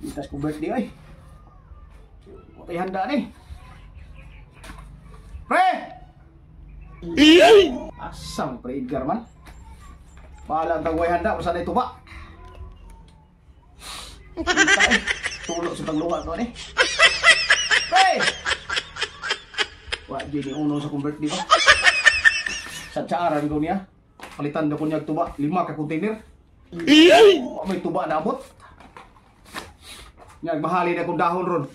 Itas ko birthday ay. Okay, handa nih. Pre! Asam pre Edgar man. Bahala ang tagway handa kung saan ito ba. Tulog sa tagluwa ko ni. Pre! Wah, jadi uno sa kong birthday ba? Sa tsaran ko niya. Palitan na ko niya tuba. 5 ka container. May tuba na abot. Nga, mahali na kong dahon ron.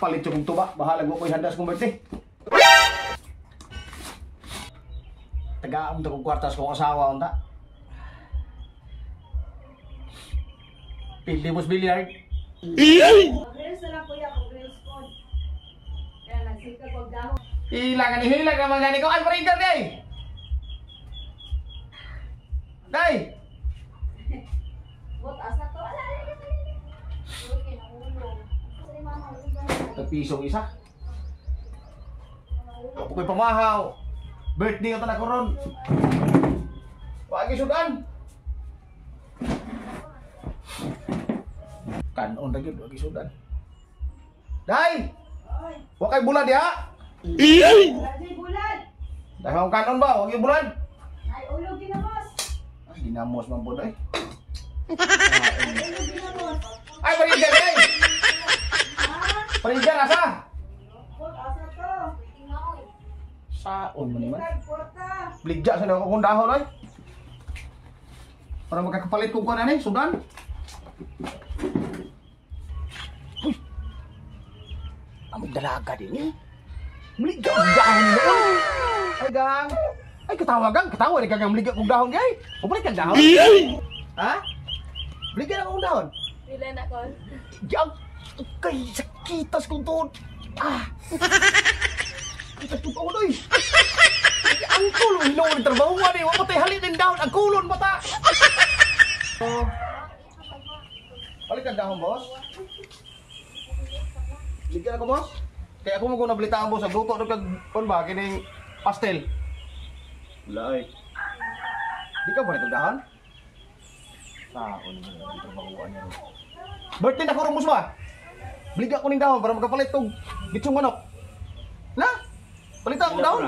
Palit yung tuba. Bahala ko handa sa kong birthday. Tagaam na kong kwartas kong asawa. Unta. Pildi mos bilyard. Pag-reels na lang kuya, pag-reels po. Kaya nagsika ko dahon. Hilang naman gani ko. Ay, paringar day! Day! Bot, asa to? Ala. Okay, nakulong. Kasi mama, Tagpisong isa. Ako ko'y pamahaw. Birthday ko na ko ron. Wagi sudan. Kanon lagi wagi sudan. Day! Wa kay bulan ya? Lagi bulan. Dahil ang kanon ba? Wagi bulan. Ay, ulog ginamos. Ay, ginamos man po day. Ulog ginamos. Ay, paringar day! Paringar asa? Bot, asa to? Saon mo naman. Porta. Bligja sa akong dahon ay. Para magkakapalit kong kuan ani, sudan. Uy. Ang dalaga din eh. Bligja kong dahon noon. Ay gang. Ay katawa ni kagang bligja kong dahon gay. O balik kang dahon. Ha? Bligja na kong dahon. Pila na ko. Yang kay sakitas kong tuod. Ah. Kita tuto ko doy. Ang kulon no ni trabaho ni, wa patay halit din dahon, ang kulon mata. Balik ka dahon, boss. Bigyan ako, boss. Kaya ako mo nablitaan, boss, ang luto kag kon ba kining pastel. Wala ay. Di ka ba nito dahon? Taon mo trabaho niya. Birthday na ko ron, boss ba? Bigyan ko ning dahon para magapalit tog gitsong manok. Na? Palitan ko dahon?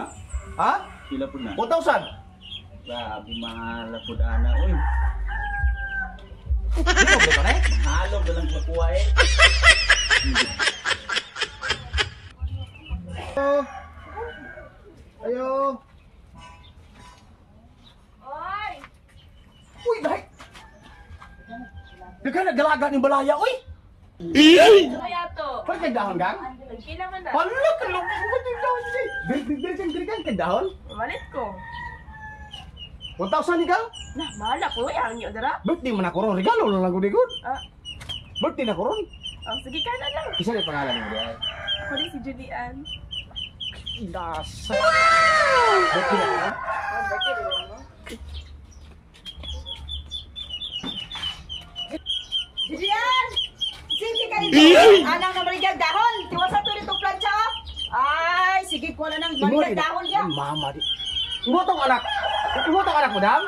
Ha? Pila po na. 1,000. Grabe, mahal po na. Uy, Ikaw ba na eh? mahalog na lang sa kuha eh. Ayo. Oy! Uy, dahil. Di ka nagdalaga ng balaya, uy. Kaya to. Pwede kang dahon, gang? Nagkila man na. Hala, kalong ko yung dahon siya. Bili kang dahon. Malit ko. 1,000 ni gang? Nah, mahala ko. Yang nyo dara. Birthday man ako ron. Regalo lang lang ko digod. Ah, Birthday na ko ron. sige ka na lang. Isa na yung pangalan mo diyan. Ako din si Julian. Dasa. Birthday na ko ron. Julian! Sige ka dito. Anang na maligag dahon. Tiwasa to dito plancha. Ay, sige ko na nang maligag dahon niya. Mama di. Imotong anak. Imotong anak mo, dam?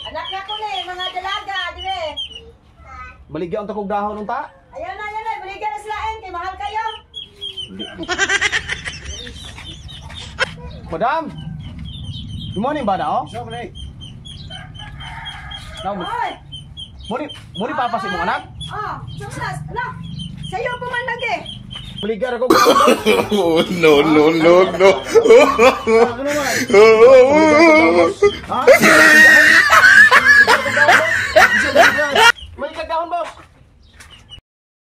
Anak na ko ni, mga dalaga, dire. Baligyan ang takog dahon ng ta. Ayan na, maligag na silain. Kay mahal kayo. Madam. Good morning, ba na, oh? So, mali. Oy! Muni papasin mo anak? Sumlas. Ano? Sa'yo po man lagi. Baligyan ako. Oh, no, no, no, no. Ano mo na? Ha?